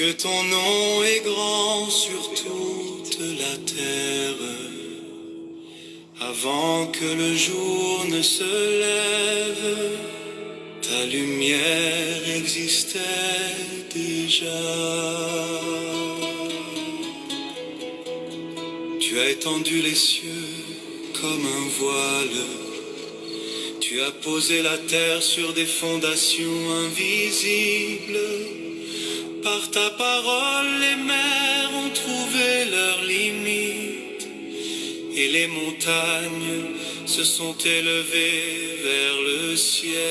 que ton nom est grand sur toute la terre. Avant que le jour ne se lève, ta lumière existait déjà. Tu as étendu les cieux comme un voile. Tu as posé la terre sur des fondations invisibles. Par ta parole, les mers ont trouvé leurs limites. Et les montagnes se sont élevées vers le ciel.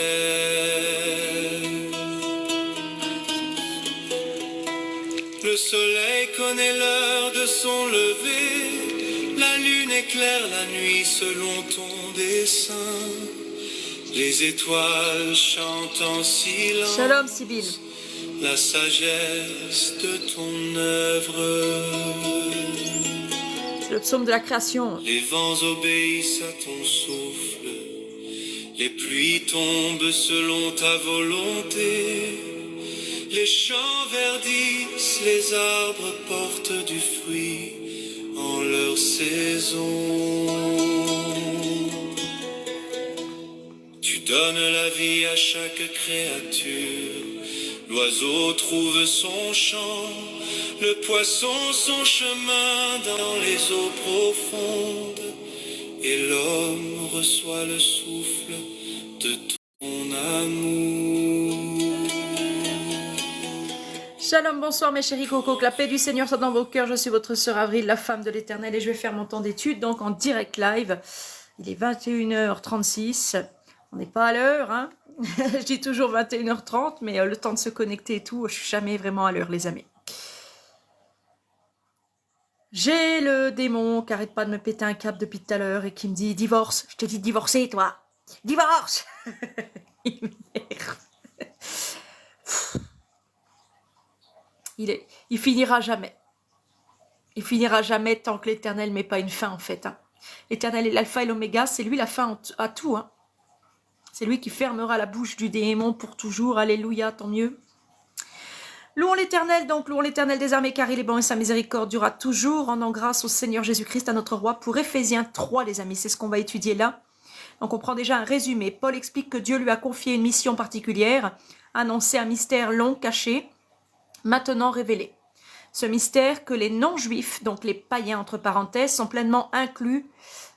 Le soleil connaît l'heure de son lever. La lune éclaire la nuit selon ton dessein. Les étoiles chantent en silence. Shalom, Sibyl. La sagesse de ton œuvre. C'est le psaume de la création. Les vents obéissent à ton souffle. Les pluies tombent selon ta volonté. Les champs verdissent, les arbres portent du fruit en leur saison. Tu donnes la vie à chaque créature. L'oiseau trouve son chant, le poisson son chemin dans les eaux profondes, et l'homme reçoit le souffle de ton amour. Shalom, bonsoir mes chéris cocos, que la paix du Seigneur soit dans vos cœurs. Je suis votre sœur Avril, la femme de l'Éternel, et je vais faire mon temps d'étude, donc en direct live. Il est 21h36, on n'est pas à l'heure, hein. Je dis toujours 21h30, mais le temps de se connecter et tout, je suis jamais vraiment à l'heure, les amis. J'ai le démon qui arrête pas de me péter un câble depuis tout à l'heure et qui me dit « Divorce, je te dis de divorcer, toi. Divorce !» Il m'énerve. Il finira jamais. Il finira jamais tant que l'Éternel met pas une fin, en fait. Hein. L'Éternel est l'alpha et l'oméga, c'est lui la fin à tout, hein. C'est lui qui fermera la bouche du démon pour toujours. Alléluia, tant mieux. Louons l'Éternel, donc louons l'Éternel des armées, car il est bon et sa miséricorde durera toujours. Rendons grâce au Seigneur Jésus-Christ, à notre roi, pour Éphésiens 3, les amis. C'est ce qu'on va étudier là. Donc on prend déjà un résumé. Paul explique que Dieu lui a confié une mission particulière, annoncer un mystère long, caché, maintenant révélé. Ce mystère que les non-juifs, donc les païens entre parenthèses, sont pleinement inclus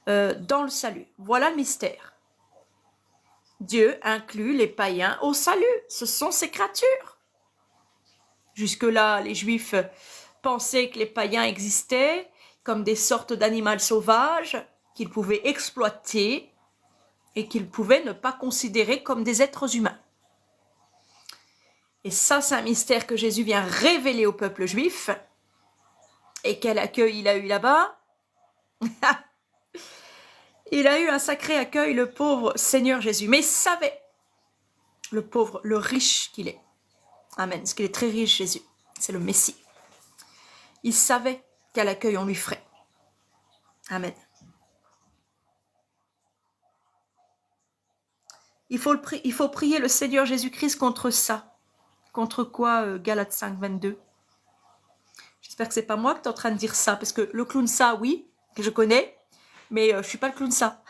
dans le salut. Voilà le mystère. Dieu inclut les païens au salut. Ce sont ses créatures. Jusque-là, les Juifs pensaient que les païens existaient comme des sortes d'animaux sauvages qu'ils pouvaient exploiter et qu'ils pouvaient ne pas considérer comme des êtres humains. Et ça, c'est un mystère que Jésus vient révéler au peuple juif. Et quel accueil il a eu là-bas? Il a eu un sacré accueil, le pauvre Seigneur Jésus. Mais il savait, le pauvre, le riche qu'il est. Amen. Parce qu'il est très riche, Jésus. C'est le Messie. Il savait quel accueil on lui ferait. Amen. Il faut prier le Seigneur Jésus-Christ contre ça. Contre quoi, Galates 5, 22. J'espère que c'est pas moi que tu es en train de dire ça. Parce que le clown ça, oui, que je connais. Mais je suis pas le clown ça.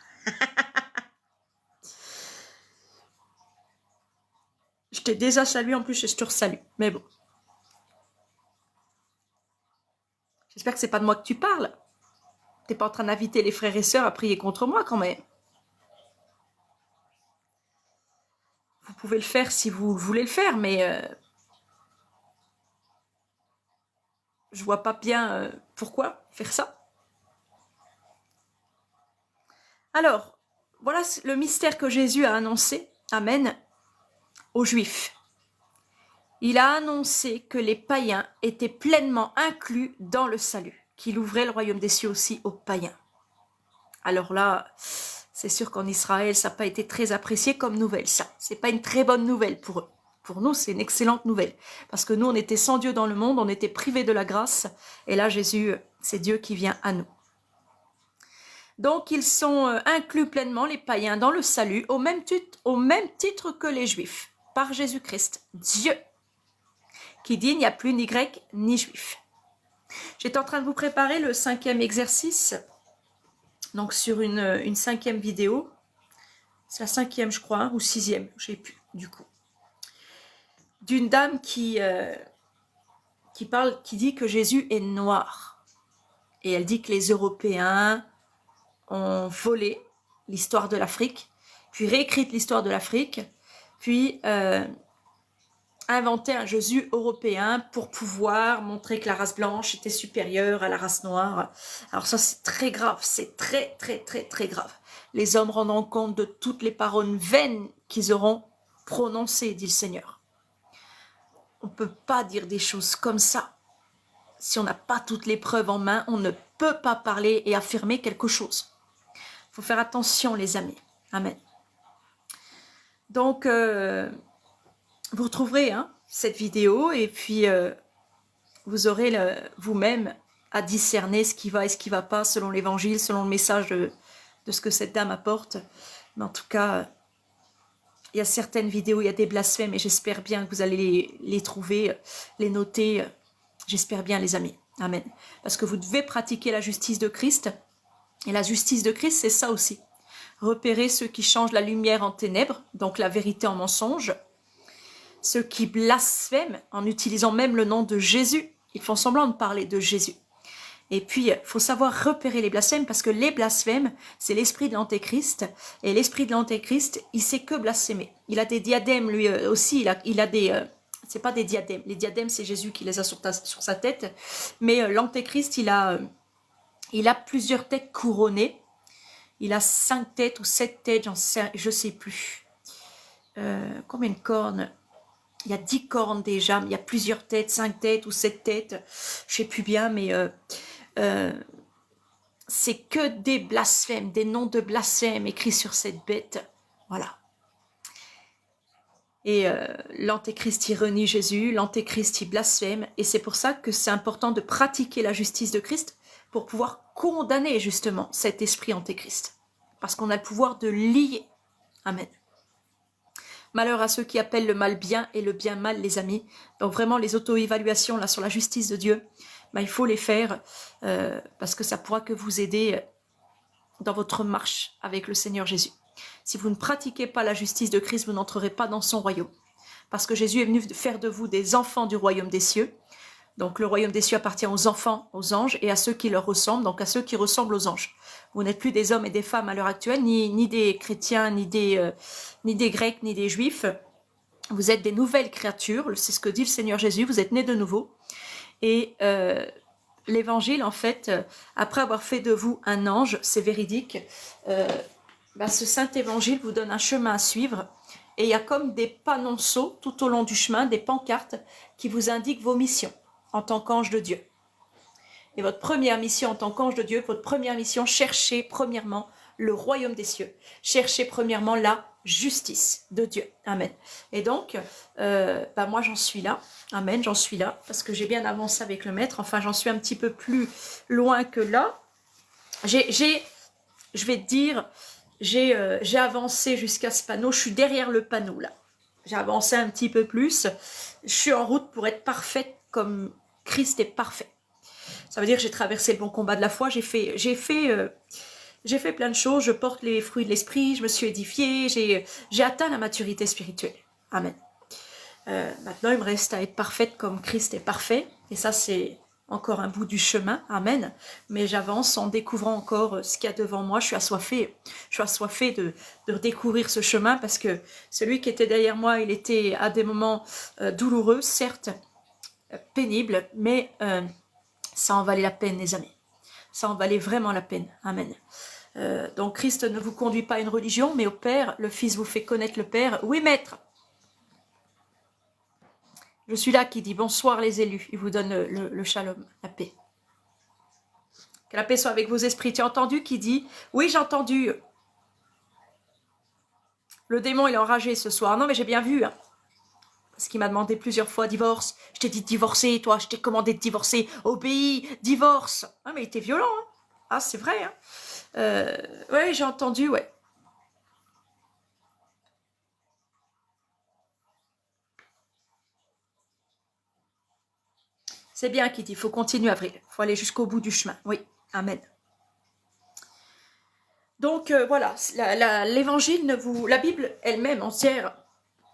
Je t'ai déjà salué, en plus je te resalue. Mais bon. J'espère que c'est pas de moi que tu parles. T'es pas en train d'inviter les frères et sœurs à prier contre moi quand même. Vous pouvez le faire si vous voulez le faire, mais je vois pas bien pourquoi faire ça. Alors, voilà le mystère que Jésus a annoncé, amen, aux Juifs. Il a annoncé que les païens étaient pleinement inclus dans le salut, qu'il ouvrait le royaume des cieux aussi aux païens. Alors là, c'est sûr qu'en Israël, ça n'a pas été très apprécié comme nouvelle, ça. C'est pas une très bonne nouvelle pour eux. Pour nous, c'est une excellente nouvelle. Parce que nous, on était sans Dieu dans le monde, on était privés de la grâce. Et là, Jésus, c'est Dieu qui vient à nous. Donc, ils sont inclus pleinement, les païens, dans le salut, au même titre que les Juifs, par Jésus-Christ, Dieu, qui dit « Il n'y a plus ni grec ni juif ». J'étais en train de vous préparer le 5e exercice, donc sur une 5e vidéo. C'est la 5e, je crois, hein, ou 6e, je ne sais plus, du coup. D'une dame qui dit que Jésus est noir. Et elle dit que les Européens ont volé l'histoire de l'Afrique, puis réécrite l'histoire de l'Afrique, puis inventé un Jésus européen pour pouvoir montrer que la race blanche était supérieure à la race noire. Alors ça, c'est très grave, c'est très, très, très, très grave. Les hommes rendront compte de toutes les paroles vaines qu'ils auront prononcées, dit le Seigneur. On ne peut pas dire des choses comme ça. Si on n'a pas toutes les preuves en main, on ne peut pas parler et affirmer quelque chose. Il faut faire attention, les amis. Amen. Donc, vous retrouverez cette vidéo et puis vous aurez vous-même à discerner ce qui va et ce qui ne va pas selon l'évangile, selon le message de ce que cette dame apporte. Mais en tout cas, il y a certaines vidéos, il y a des blasphèmes et j'espère bien que vous allez les trouver, les noter. J'espère bien, les amis. Amen. Parce que vous devez pratiquer la justice de Christ. Et la justice de Christ, c'est ça aussi. Repérer ceux qui changent la lumière en ténèbres, donc la vérité en mensonge. Ceux qui blasphèment en utilisant même le nom de Jésus. Ils font semblant de parler de Jésus. Et puis, il faut savoir repérer les blasphèmes parce que les blasphèmes, c'est l'esprit de l'antéchrist. Et l'esprit de l'antéchrist, il sait que blasphémer. Il a des diadèmes, lui aussi. Il a des... c'est pas des diadèmes. Les diadèmes, c'est Jésus qui les a sur sa tête. Mais l'antéchrist, il a plusieurs têtes couronnées. Il a 5 têtes ou 7 têtes, je sais plus. Combien de cornes? Il y a 10 cornes déjà, mais il y a plusieurs têtes, 5 têtes ou 7 têtes. Je sais plus bien, mais c'est que des blasphèmes, des noms de blasphèmes écrits sur cette bête. Voilà. Et l'antéchrist, il renie Jésus, l'antéchrist, il blasphème. Et c'est pour ça que c'est important de pratiquer la justice de Christ pour pouvoir condamner justement cet esprit antéchrist. Parce qu'on a le pouvoir de lier. Amen. Malheur à ceux qui appellent le mal bien et le bien mal, les amis. Donc vraiment, les auto-évaluations là sur la justice de Dieu, il faut les faire parce que ça pourra que vous aider dans votre marche avec le Seigneur Jésus. Si vous ne pratiquez pas la justice de Christ, vous n'entrerez pas dans son royaume. Parce que Jésus est venu faire de vous des enfants du royaume des cieux. Donc le royaume des cieux appartient aux enfants, aux anges et à ceux qui leur ressemblent, donc à ceux qui ressemblent aux anges. Vous n'êtes plus des hommes et des femmes à l'heure actuelle, ni des chrétiens, ni des grecs, ni des juifs. Vous êtes des nouvelles créatures, c'est ce que dit le Seigneur Jésus, vous êtes nés de nouveau. Et l'évangile, en fait, après avoir fait de vous un ange, c'est véridique, ce saint évangile vous donne un chemin à suivre. Et il y a comme des panonceaux tout au long du chemin, des pancartes qui vous indiquent vos missions en tant qu'ange de Dieu. Et votre première mission en tant qu'ange de Dieu, votre première mission, cherchez premièrement le royaume des cieux. Cherchez premièrement la justice de Dieu. Amen. Et donc, moi j'en suis là. Amen, j'en suis là. Parce que j'ai bien avancé avec le maître. Enfin, j'en suis un petit peu plus loin que là. Je vais te dire, j'ai avancé jusqu'à ce panneau. Je suis derrière le panneau là. J'ai avancé un petit peu plus. Je suis en route pour être parfaite comme Christ est parfait. Ça veut dire que j'ai traversé le bon combat de la foi. J'ai fait plein de choses. Je porte les fruits de l'esprit. Je me suis édifiée. J'ai atteint la maturité spirituelle. Amen. Maintenant, il me reste à être parfaite comme Christ est parfait. Et ça, c'est encore un bout du chemin. Amen. Mais j'avance en découvrant encore ce qu'il y a devant moi. Je suis assoiffée de découvrir ce chemin parce que celui qui était derrière moi, il était à des moments douloureux, certes, pénibles, mais ça en valait la peine, les amis. Ça en valait vraiment la peine. Amen. Donc Christ ne vous conduit pas à une religion, mais au Père. Le Fils vous fait connaître le Père. Oui, maître. Je suis là qui dit bonsoir les élus. Il vous donne le shalom, la paix. Que la paix soit avec vos esprits. Tu as entendu qui dit oui, j'ai entendu. Le démon, il est enragé ce soir. Non, mais j'ai bien vu. Parce qu'il m'a demandé plusieurs fois divorce. Je t'ai dit de divorcer, toi. Je t'ai commandé de divorcer. Obéis, divorce. Ah, mais il était violent. Hein. Ah, c'est vrai. Hein. Oui, j'ai entendu, ouais. C'est bien qu'il dit, il faut continuer, Avril. Il faut aller jusqu'au bout du chemin. Oui, amen. Donc voilà, l'évangile la Bible elle-même entière,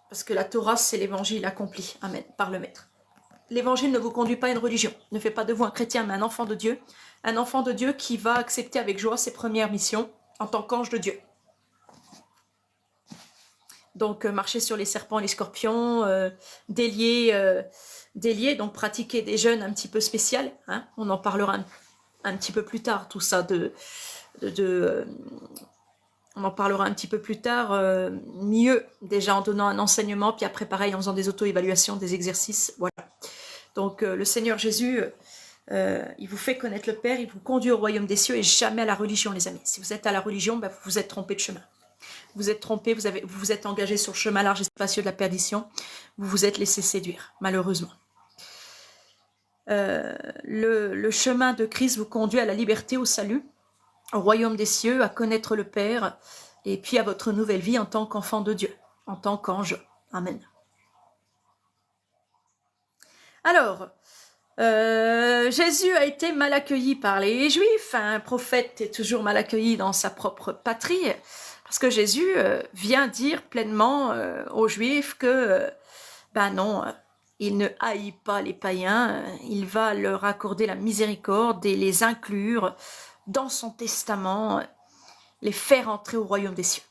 parce que la Torah c'est l'évangile accompli, amen, par le Maître. L'évangile ne vous conduit pas à une religion, ne fait pas de vous un chrétien, mais un enfant de Dieu qui va accepter avec joie ses premières missions en tant qu'ange de Dieu. Donc marcher sur les serpents et les scorpions, délier, donc pratiquer des jeûnes un petit peu spécial, hein, on en parlera un petit peu plus tard, tout ça on en parlera un petit peu plus tard, mieux déjà en donnant un enseignement, puis après pareil en faisant des auto-évaluations, des exercices, voilà. Donc le Seigneur Jésus, il vous fait connaître le Père, il vous conduit au royaume des cieux et jamais à la religion, les amis. Si vous êtes à la religion, ben, vous vous êtes trompé de chemin. Vous êtes trompé, vous vous êtes engagé sur le chemin large et spacieux de la perdition, vous vous êtes laissé séduire, malheureusement. Le chemin de Christ vous conduit à la liberté, au salut, au royaume des cieux, à connaître le Père, et puis à votre nouvelle vie en tant qu'enfant de Dieu, en tant qu'ange. Amen. Alors, Jésus a été mal accueilli par les Juifs. Un prophète est toujours mal accueilli dans sa propre patrie, parce que Jésus vient dire pleinement aux Juifs que, ben non, il ne haït pas les païens, il va leur accorder la miséricorde et les inclure dans son testament, les faire entrer au royaume des cieux.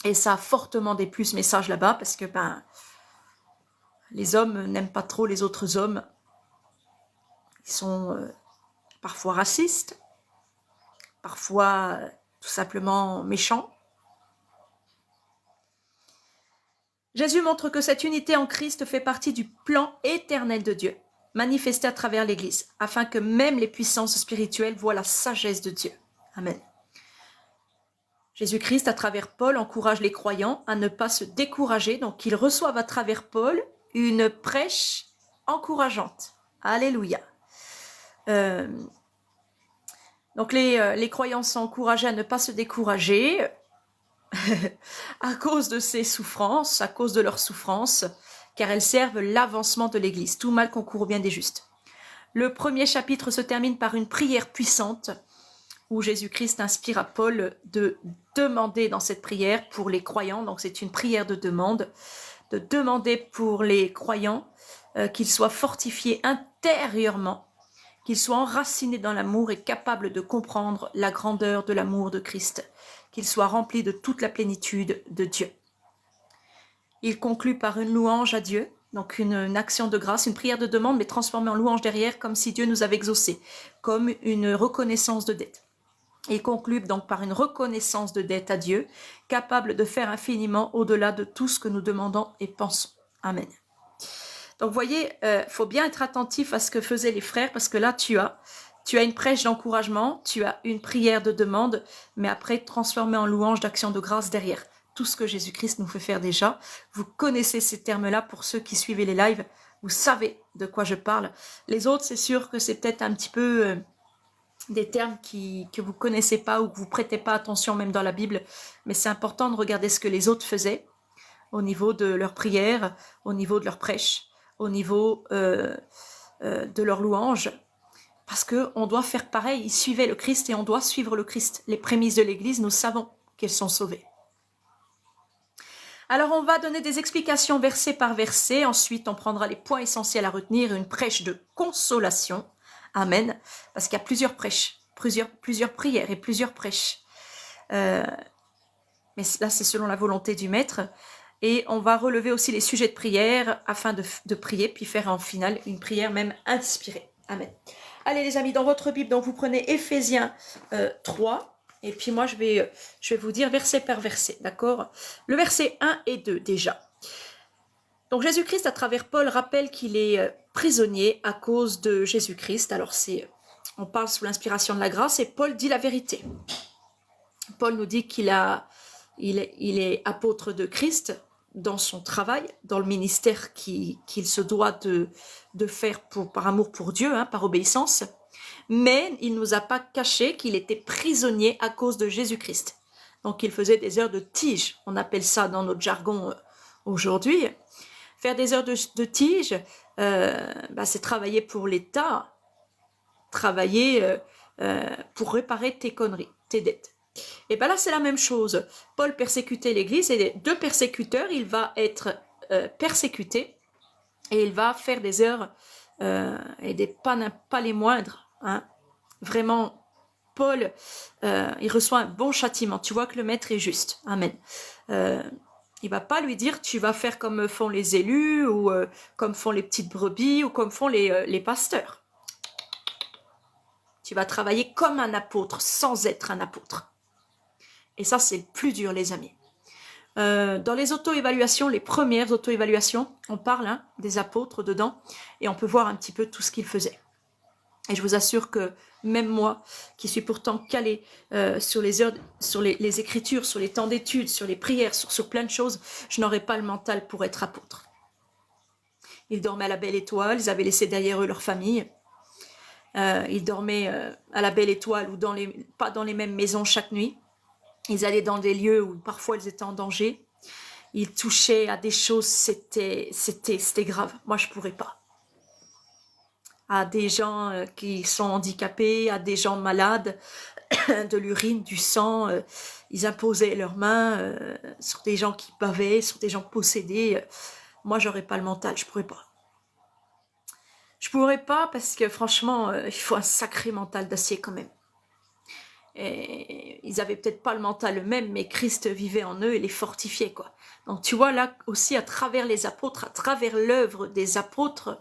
Et ça a fortement déplu ce message là-bas, parce que ben, les hommes n'aiment pas trop les autres hommes. Ils sont parfois racistes, parfois tout simplement méchants. Jésus montre que cette unité en Christ fait partie du plan éternel de Dieu, manifesté à travers l'Église, afin que même les puissances spirituelles voient la sagesse de Dieu. Amen. Jésus-Christ, à travers Paul, encourage les croyants à ne pas se décourager, donc ils reçoivent à travers Paul une prêche encourageante. Alléluia. Donc les croyants sont encouragés à ne pas se décourager à cause de ces souffrances, à cause de leurs souffrances, car elles servent l'avancement de l'Église. Tout mal concourt au bien des justes. Le premier chapitre se termine par une prière puissante où Jésus-Christ inspire à Paul de demander dans cette prière pour les croyants, donc c'est une prière de demander pour les croyants qu'ils soient fortifiés intérieurement, qu'ils soient enracinés dans l'amour et capables de comprendre la grandeur de l'amour de Christ, qu'ils soient remplis de toute la plénitude de Dieu. Il conclut par une louange à Dieu, donc une action de grâce, une prière de demande, mais transformée en louange derrière, comme si Dieu nous avait exaucés, comme une reconnaissance de dette. Il conclut donc par une reconnaissance de dette à Dieu, capable de faire infiniment au-delà de tout ce que nous demandons et pensons. Amen. Donc vous voyez, faut bien être attentif à ce que faisaient les frères, parce que là tu as une prêche d'encouragement, tu as une prière de demande, mais après transformée en louange d'action de grâce derrière. Tout ce que Jésus-Christ nous fait faire déjà. Vous connaissez ces termes-là pour ceux qui suivent les lives, vous savez de quoi je parle. Les autres, c'est sûr que c'est peut-être un petit peu des termes que vous connaissez pas ou que vous prêtez pas attention même dans la Bible, mais c'est important de regarder ce que les autres faisaient au niveau de leur prière, au niveau de leur prêche, au niveau de leur louange, parce qu'on doit faire pareil. Ils suivaient le Christ et on doit suivre le Christ. Les prémices de l'Église, nous savons qu'elles sont sauvées. Alors on va donner des explications verset par verset, ensuite on prendra les points essentiels à retenir, une prêche de consolation. Amen. Parce qu'il y a plusieurs prêches, plusieurs prières et plusieurs prêches. Mais là, c'est selon la volonté du Maître. Et on va relever aussi les sujets de prière afin de prier, puis faire en finale une prière même inspirée. Amen. Allez les amis, dans votre Bible, donc vous prenez Éphésiens 3. Et puis moi, je vais vous dire verset par verset, d'accord? Le verset 1 et 2 déjà. Donc Jésus-Christ, à travers Paul, rappelle qu'il est prisonnier à cause de Jésus-Christ. Alors on parle sous l'inspiration de la grâce et Paul dit la vérité. Paul nous dit qu'il est apôtre de Christ dans son travail, dans le ministère qu'il se doit de faire par amour pour Dieu, par obéissance. Mais il ne nous a pas caché qu'il était prisonnier à cause de Jésus-Christ. Donc il faisait des heures de tige, on appelle ça dans notre jargon aujourd'hui. Faire des heures de tige, c'est travailler pour l'État, travailler pour réparer tes conneries, tes dettes. Et bien là, c'est la même chose. Paul persécutait l'Église et deux persécuteurs, il va être persécuté et il va faire des heures et des pas les moindres. Hein. Vraiment, Paul, il reçoit un bon châtiment. Tu vois que le maître est juste. Amen. Il va pas lui dire tu vas faire comme font les élus ou comme font les petites brebis ou comme font les pasteurs. Tu vas travailler comme un apôtre sans être un apôtre. Et ça, c'est le plus dur, les amis. Dans les auto-évaluations, les premières auto-évaluations, on parle des apôtres dedans et on peut voir un petit peu tout ce qu'ils faisaient. Et je vous assure que même moi, qui suis pourtant calée sur les heures, sur les écritures, sur les temps d'études, sur les prières, sur plein de choses, je n'aurais pas le mental pour être apôtre. Ils dormaient à la Belle Étoile, ils avaient laissé derrière eux leur famille. Ils dormaient à la Belle Étoile ou pas dans les mêmes maisons chaque nuit. Ils allaient dans des lieux où parfois ils étaient en danger. Ils touchaient à des choses, c'était grave. Moi, je pourrais pas. À des gens qui sont handicapés, à des gens malades, de l'urine, du sang. Ils imposaient leurs mains sur des gens qui bavaient, sur des gens possédés. Moi, j'aurais pas le mental, je pourrais pas. Je pourrais pas parce que franchement, il faut un sacré mental d'acier quand même. Et ils avaient peut-être pas le mental eux-mêmes, mais Christ vivait en eux et les fortifiait, quoi. Donc tu vois là aussi à travers les apôtres, à travers l'œuvre des apôtres,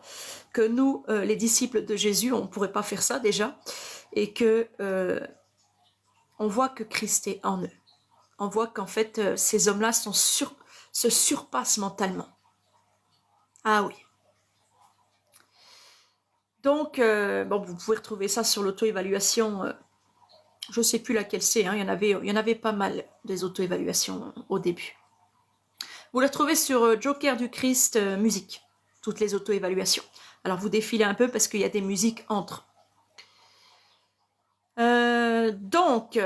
que nous, les disciples de Jésus, on pourrait pas faire ça déjà, et que on voit que Christ est en eux. On voit qu'en fait ces hommes-là se surpassent mentalement. Ah oui. Donc vous pouvez retrouver ça sur l'auto-évaluation. Je ne sais plus laquelle c'est, hein. Il y en avait pas mal des auto-évaluations au début. Vous la trouvez sur Joker du Christ musique, toutes les auto-évaluations. Alors vous défilez un peu parce qu'il y a des musiques entre. Donc,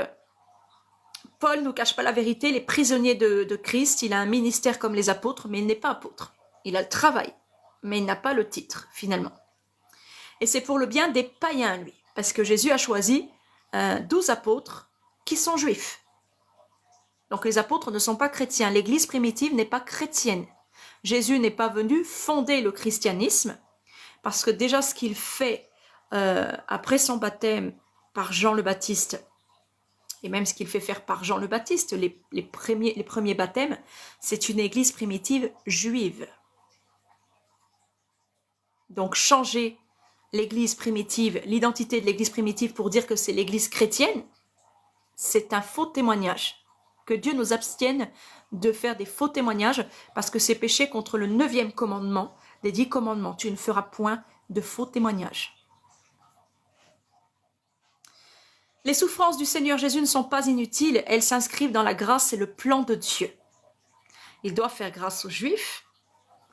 Paul ne nous cache pas la vérité, il est prisonnier de Christ, il a un ministère comme les apôtres, mais il n'est pas apôtre. Il a le travail, mais il n'a pas le titre, finalement. Et c'est pour le bien des païens, lui, parce que Jésus a choisi 12 apôtres qui sont juifs. Donc les apôtres ne sont pas chrétiens. L'église primitive n'est pas chrétienne. Jésus n'est pas venu fonder le christianisme parce que déjà ce qu'il fait après son baptême par Jean le Baptiste et même ce qu'il fait faire par Jean le Baptiste, les premiers baptêmes, c'est une église primitive juive. Donc changer l'église primitive, l'identité de l'église primitive pour dire que c'est l'église chrétienne, c'est un faux témoignage. Que Dieu nous abstienne de faire des faux témoignages parce que c'est péché contre le 9e commandement des 10 commandements. Tu ne feras point de faux témoignages. Les souffrances du Seigneur Jésus ne sont pas inutiles, elles s'inscrivent dans la grâce et le plan de Dieu. Il doit faire grâce aux Juifs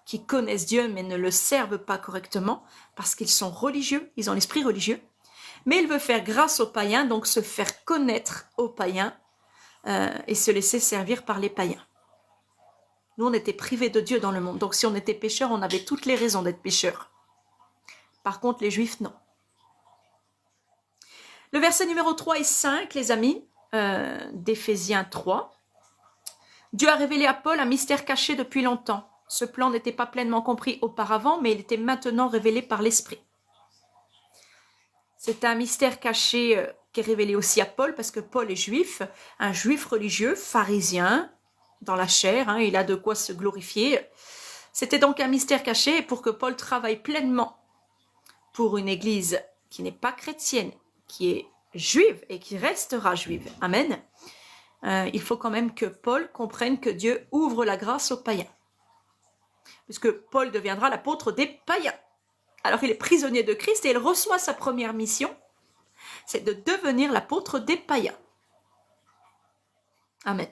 qui connaissent Dieu mais ne le servent pas correctement parce qu'ils sont religieux, ils ont l'esprit religieux. Mais il veut faire grâce aux païens, donc se faire connaître aux païens et se laisser servir par les païens. Nous, on était privés de Dieu dans le monde. Donc si on était pécheurs, on avait toutes les raisons d'être pécheurs. Par contre, les Juifs, non. Le verset numéro 3 et 5, les amis, d'Éphésiens 3. Dieu a révélé à Paul un mystère caché depuis longtemps. Ce plan n'était pas pleinement compris auparavant, mais il était maintenant révélé par l'Esprit. C'est un mystère caché qui est révélé aussi à Paul, parce que Paul est juif, un juif religieux, pharisien, dans la chair, hein, il a de quoi se glorifier. C'était donc un mystère caché, et pour que Paul travaille pleinement pour une église qui n'est pas chrétienne, qui est juive et qui restera juive, amen, il faut quand même que Paul comprenne que Dieu ouvre la grâce aux païens. Puisque Paul deviendra l'apôtre des païens. Alors il est prisonnier de Christ et il reçoit sa première mission, c'est de devenir l'apôtre des païens. Amen.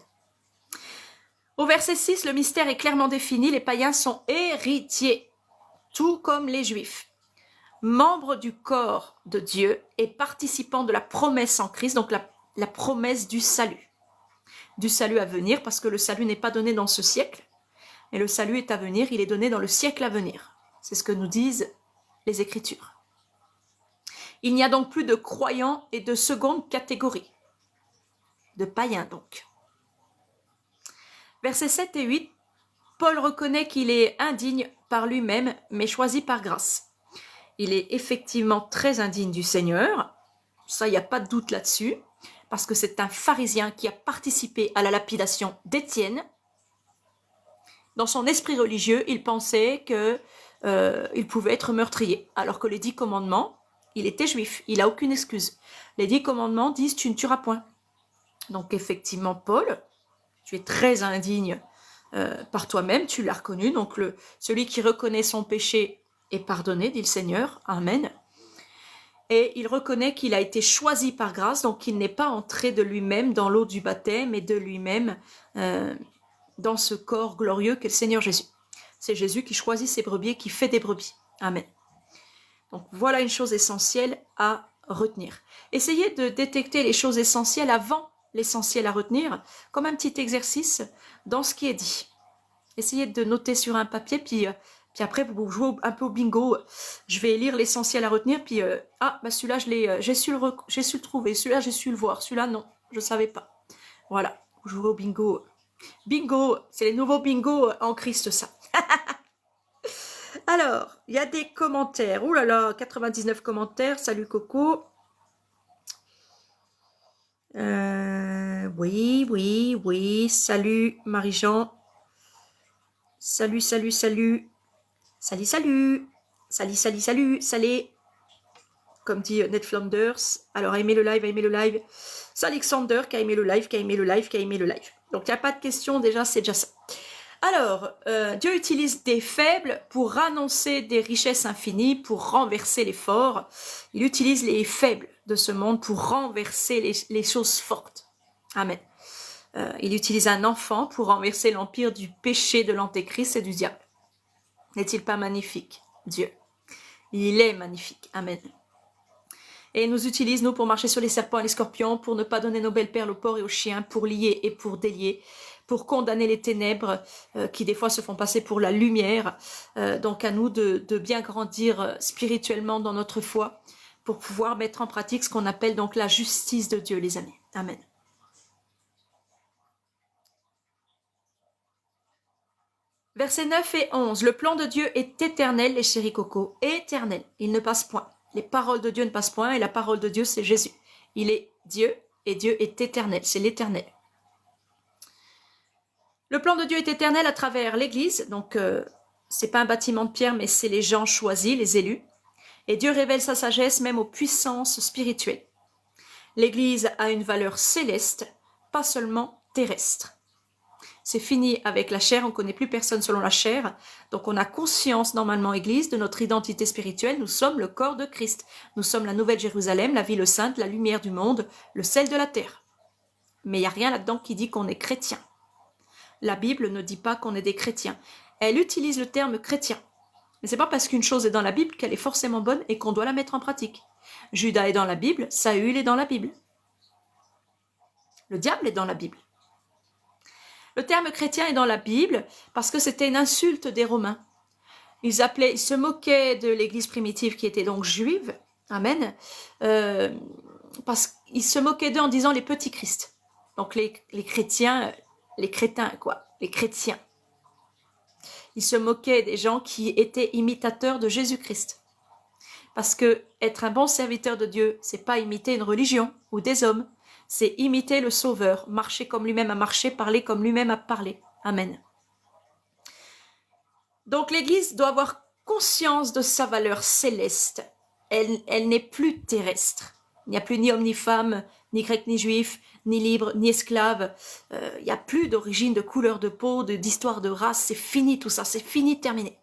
Au verset 6, le mystère est clairement défini, les païens sont héritiers, tout comme les juifs, membres du corps de Dieu et participants de la promesse en Christ, donc la promesse du salut à venir, parce que le salut n'est pas donné dans ce siècle, et le salut est à venir, il est donné dans le siècle à venir. C'est ce que nous disent les Écritures. Il n'y a donc plus de croyants et de seconde catégorie, de païens donc. Versets 7 et 8, Paul reconnaît qu'il est indigne par lui-même, mais choisi par grâce. Il est effectivement très indigne du Seigneur, ça il n'y a pas de doute là-dessus, parce que c'est un pharisien qui a participé à la lapidation d'Étienne. Dans son esprit religieux, il pensait qu'il pouvait être meurtrier, alors que les 10 commandements, il était juif, il n'a aucune excuse. Les 10 commandements disent « tu ne tueras point ». Donc effectivement, Paul, tu es très indigne par toi-même, tu l'as reconnu. Donc celui qui reconnaît son péché est pardonné, dit le Seigneur. Amen. Et il reconnaît qu'il a été choisi par grâce, donc qu'il n'est pas entré de lui-même dans l'eau du baptême, mais de lui-même dans ce corps glorieux qu'est le Seigneur Jésus. C'est Jésus qui choisit ses brebis et qui fait des brebis. Amen. Donc voilà une chose essentielle à retenir. Essayez de détecter les choses essentielles avant l'essentiel à retenir, comme un petit exercice dans ce qui est dit. Essayez de noter sur un papier, puis après vous jouez un peu au bingo. Je vais lire l'essentiel à retenir, puis celui-là j'ai su le trouver, celui-là j'ai su le voir, celui-là non, je ne savais pas. Voilà, vous jouez au bingo. Bingo, c'est les nouveaux bingo en Christ, ça. Alors, il y a des commentaires. Ouh là là, 99 commentaires. Salut Coco. Oui. Salut Marie-Jean. Salut. Salut. Comme dit Ned Flanders. Alors, aimez le live. C'est Alexander qui a aimé le live. Donc, il n'y a pas de questions, déjà, c'est déjà ça. Alors, Dieu utilise des faibles pour annoncer des richesses infinies, pour renverser les forts. Il utilise les faibles de ce monde pour renverser les choses fortes. Amen. Il utilise un enfant pour renverser l'empire du péché de l'antéchrist et du diable. N'est-il pas magnifique, Dieu? Il est magnifique. Amen. Et il nous utilise, nous, pour marcher sur les serpents et les scorpions, pour ne pas donner nos belles perles aux porcs et aux chiens, pour lier et pour délier, pour condamner les ténèbres qui des fois se font passer pour la lumière. Donc à nous de bien grandir spirituellement dans notre foi pour pouvoir mettre en pratique ce qu'on appelle donc la justice de Dieu, les amis. Amen. Versets 9 et 11. Le plan de Dieu est éternel, les chéris cocos, éternel. Il ne passe point. Les paroles de Dieu ne passent point et la parole de Dieu, c'est Jésus. Il est Dieu et Dieu est éternel, c'est l'éternel. Le plan de Dieu est éternel à travers l'Église, donc c'est pas un bâtiment de pierre, mais c'est les gens choisis, les élus. Et Dieu révèle sa sagesse même aux puissances spirituelles. L'Église a une valeur céleste, pas seulement terrestre. C'est fini avec la chair, on ne connaît plus personne selon la chair. Donc on a conscience normalement, Église, de notre identité spirituelle. Nous sommes le corps de Christ. Nous sommes la Nouvelle Jérusalem, la ville sainte, la lumière du monde, le sel de la terre. Mais il n'y a rien là-dedans qui dit qu'on est chrétien. La Bible ne dit pas qu'on est des chrétiens. Elle utilise le terme chrétien. Mais ce n'est pas parce qu'une chose est dans la Bible qu'elle est forcément bonne et qu'on doit la mettre en pratique. Judas est dans la Bible, Saül est dans la Bible. Le diable est dans la Bible. Le terme chrétien est dans la Bible parce que c'était une insulte des Romains. Ils se moquaient de l'église primitive qui était donc juive. Amen. Parce qu'ils se moquaient d'eux en disant les petits Christ. Donc les chrétiens, les crétins quoi, les chrétiens. Ils se moquaient des gens qui étaient imitateurs de Jésus-Christ. Parce que être un bon serviteur de Dieu, c'est pas imiter une religion ou des hommes. C'est imiter le Sauveur, marcher comme lui-même a marché, parler comme lui-même a parlé. Amen. Donc l'Église doit avoir conscience de sa valeur céleste. Elle n'est plus terrestre. Il n'y a plus ni homme ni femme, ni grec ni juif, ni libre, ni esclave. Il n'y a plus d'origine, de couleur de peau, d'histoire de race. C'est fini tout ça, c'est fini, terminé.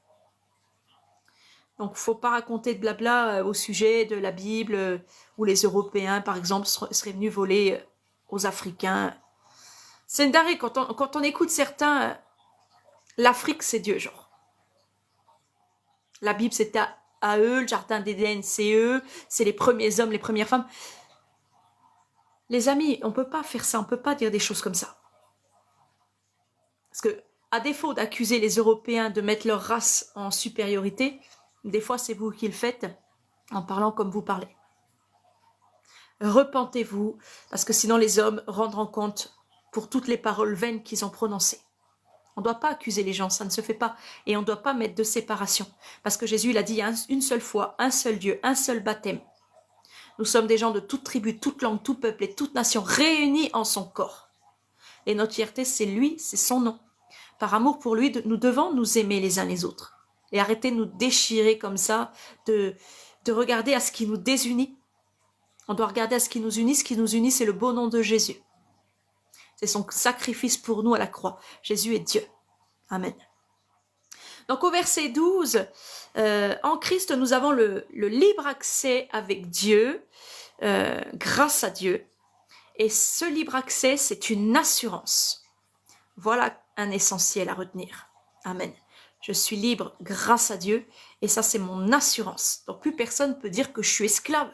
Donc, il ne faut pas raconter de blabla au sujet de la Bible où les Européens, par exemple, seraient venus voler aux Africains. C'est une dinguerie. Quand on écoute certains, l'Afrique, c'est Dieu, genre. La Bible, c'est à eux, le jardin d'Éden, c'est eux, c'est les premiers hommes, les premières femmes. Les amis, on ne peut pas faire ça, on ne peut pas dire des choses comme ça. Parce que à défaut d'accuser les Européens de mettre leur race en supériorité, des fois c'est vous qui le faites en parlant comme vous parlez. Repentez-vous, parce que sinon les hommes rendront compte pour toutes les paroles vaines qu'ils ont prononcées. On ne doit pas accuser les gens, ça ne se fait pas. Et on ne doit pas mettre de séparation. Parce que Jésus, il a dit une seule fois, un seul Dieu, un seul baptême. Nous sommes des gens de toute tribu, toute langue, tout peuple et toute nation réunis en son corps. Et notre fierté, c'est lui, c'est son nom. Par amour pour lui, nous devons nous aimer les uns les autres. Et arrêter de nous déchirer comme ça, de regarder à ce qui nous désunit. On doit regarder à ce qui nous unit. Ce qui nous unit, c'est le beau nom de Jésus. C'est son sacrifice pour nous à la croix. Jésus est Dieu. Amen. Donc au verset 12, en Christ, nous avons le libre accès avec Dieu, grâce à Dieu. Et ce libre accès, c'est une assurance. Voilà un essentiel à retenir. Amen. Je suis libre grâce à Dieu et ça, c'est mon assurance. Donc plus personne ne peut dire que je suis esclave.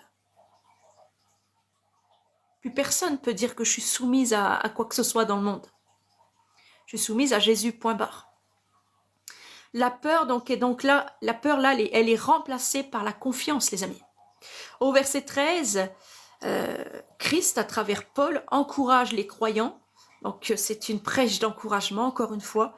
Plus personne ne peut dire que je suis soumise à quoi que ce soit dans le monde. Je suis soumise à Jésus, point barre. La peur, la peur là, elle est remplacée par la confiance, les amis. Au verset 13, Christ, à travers Paul, encourage les croyants. Donc c'est une prêche d'encouragement, encore une fois.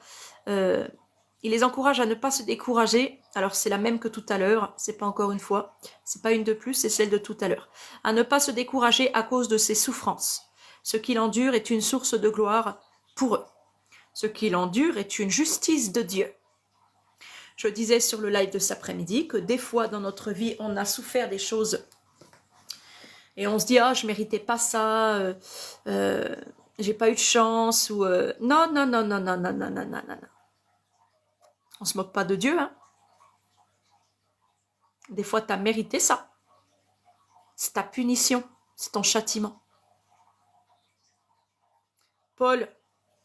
Il les encourage à ne pas se décourager. Alors c'est la même que tout à l'heure, c'est pas encore une fois, c'est pas une de plus, c'est celle de tout à l'heure. À ne pas se décourager à cause de ses souffrances. Ce qu'il endure est une source de gloire pour eux. Ce qu'il endure est une justice de Dieu. Je disais sur le live de cet après-midi que des fois dans notre vie, on a souffert des choses et on se dit « Ah, je méritais pas ça, j'ai pas eu de chance » ou non, non, non, non, non, non, non, non, non, non. On se moque pas de Dieu, hein. Des fois, tu as mérité ça. C'est ta punition, c'est ton châtiment. Paul,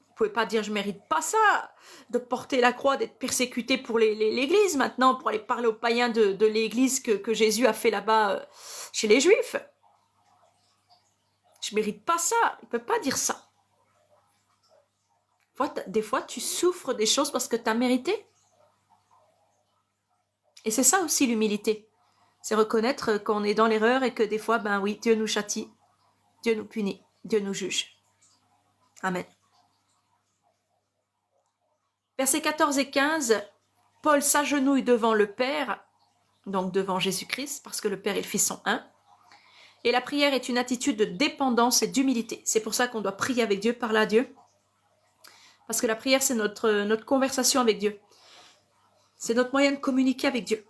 vous pouvez pas dire je mérite pas ça, de porter la croix, d'être persécuté pour l'église maintenant, pour aller parler aux païens de l'église que Jésus a fait là-bas chez les Juifs. Je mérite pas ça, il peut pas dire ça. Des fois, tu souffres des choses parce que tu as mérité. Et c'est ça aussi l'humilité. C'est reconnaître qu'on est dans l'erreur et que des fois, ben oui, Dieu nous châtie, Dieu nous punit, Dieu nous juge. Amen. Versets 14 et 15, Paul s'agenouille devant le Père, donc devant Jésus-Christ, parce que le Père et le Fils sont un. Et la prière est une attitude de dépendance et d'humilité. C'est pour ça qu'on doit prier avec Dieu, parler à Dieu. Parce que la prière, c'est notre conversation avec Dieu. C'est notre moyen de communiquer avec Dieu.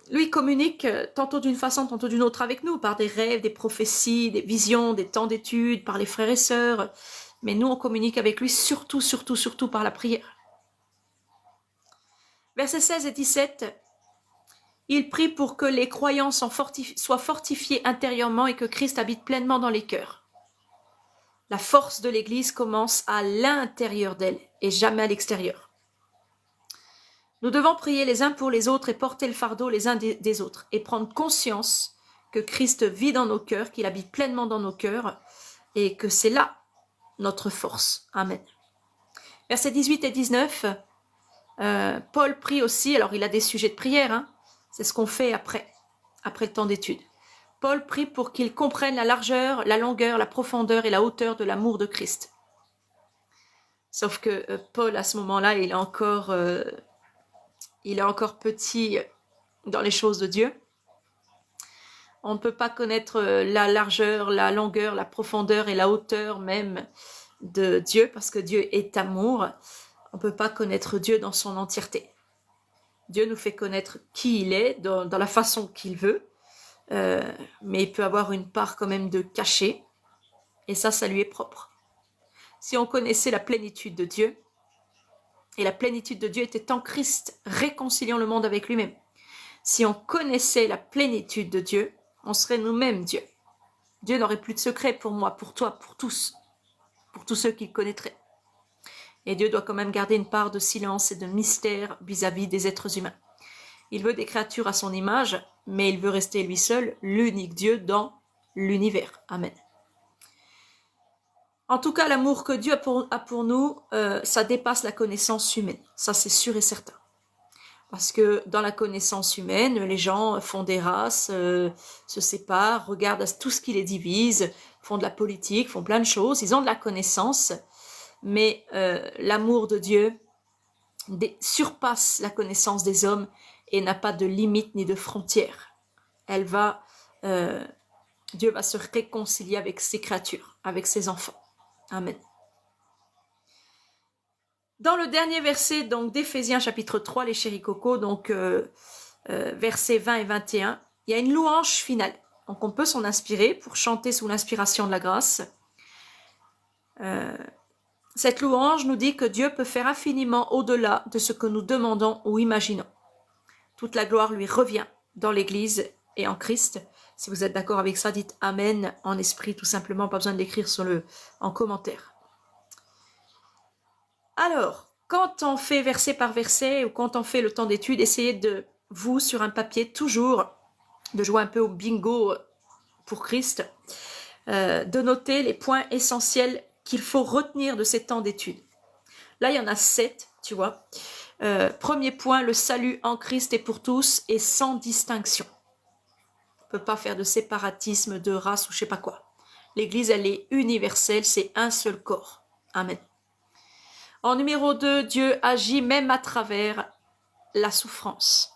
Lui communique tantôt d'une façon, tantôt d'une autre avec nous, par des rêves, des prophéties, des visions, des temps d'études, par les frères et sœurs. Mais nous, on communique avec lui surtout, surtout, surtout par la prière. Versets 16 et 17, il prie pour que les croyants soient fortifiés intérieurement et que Christ habite pleinement dans les cœurs. La force de l'Église commence à l'intérieur d'elle et jamais à l'extérieur. Nous devons prier les uns pour les autres et porter le fardeau les uns des autres et prendre conscience que Christ vit dans nos cœurs, qu'il habite pleinement dans nos cœurs et que c'est là notre force. Amen. Versets 18 et 19, Paul prie aussi, alors il a des sujets de prière, hein, c'est ce qu'on fait après le temps d'étude. Paul prie pour qu'ils comprennent la largeur, la longueur, la profondeur et la hauteur de l'amour de Christ. Sauf que Paul, à ce moment-là, il est encore petit dans les choses de Dieu. On ne peut pas connaître la largeur, la longueur, la profondeur et la hauteur même de Dieu, parce que Dieu est amour. On ne peut pas connaître Dieu dans son entièreté. Dieu nous fait connaître qui il est, dans la façon qu'il veut, mais il peut avoir une part quand même de caché, et ça lui est propre. Si on connaissait la plénitude de Dieu, et la plénitude de Dieu était en Christ, réconciliant le monde avec lui-même. Si on connaissait la plénitude de Dieu, on serait nous-mêmes Dieu. Dieu n'aurait plus de secret pour moi, pour toi, pour tous ceux qui le connaîtraient. Et Dieu doit quand même garder une part de silence et de mystère vis-à-vis des êtres humains. Il veut des créatures à son image, mais il veut rester lui seul, l'unique Dieu dans l'univers. Amen. En tout cas, l'amour que Dieu a pour nous, ça dépasse la connaissance humaine. Ça, c'est sûr et certain. Parce que dans la connaissance humaine, les gens font des races, se séparent, regardent à tout ce qui les divise, font de la politique, font plein de choses. Ils ont de la connaissance, mais l'amour de Dieu surpasse la connaissance des hommes et n'a pas de limite ni de frontières. Dieu va se réconcilier avec ses créatures, avec ses enfants. Amen. Dans le dernier verset donc d'Éphésiens chapitre 3, les chéris coco, donc versets 20 et 21, il y a une louange finale. Donc on peut s'en inspirer pour chanter sous l'inspiration de la grâce. Cette louange nous dit que Dieu peut faire infiniment au-delà de ce que nous demandons ou imaginons. Toute la gloire lui revient dans l'Église et en Christ. Si vous êtes d'accord avec ça, dites Amen en esprit, tout simplement, pas besoin de l'écrire en commentaire. Alors, quand on fait verset par verset ou quand on fait le temps d'étude, essayez de vous, sur un papier, toujours, de jouer un peu au bingo pour Christ, de noter les points essentiels qu'il faut retenir de ces temps d'étude. Là, il y en a 7, tu vois. Premier point, le salut en Christ est pour tous et sans distinction. On ne peut pas faire de séparatisme, de race ou je sais pas quoi. L'Église, elle est universelle, c'est un seul corps. Amen. En numéro 2, Dieu agit même à travers la souffrance.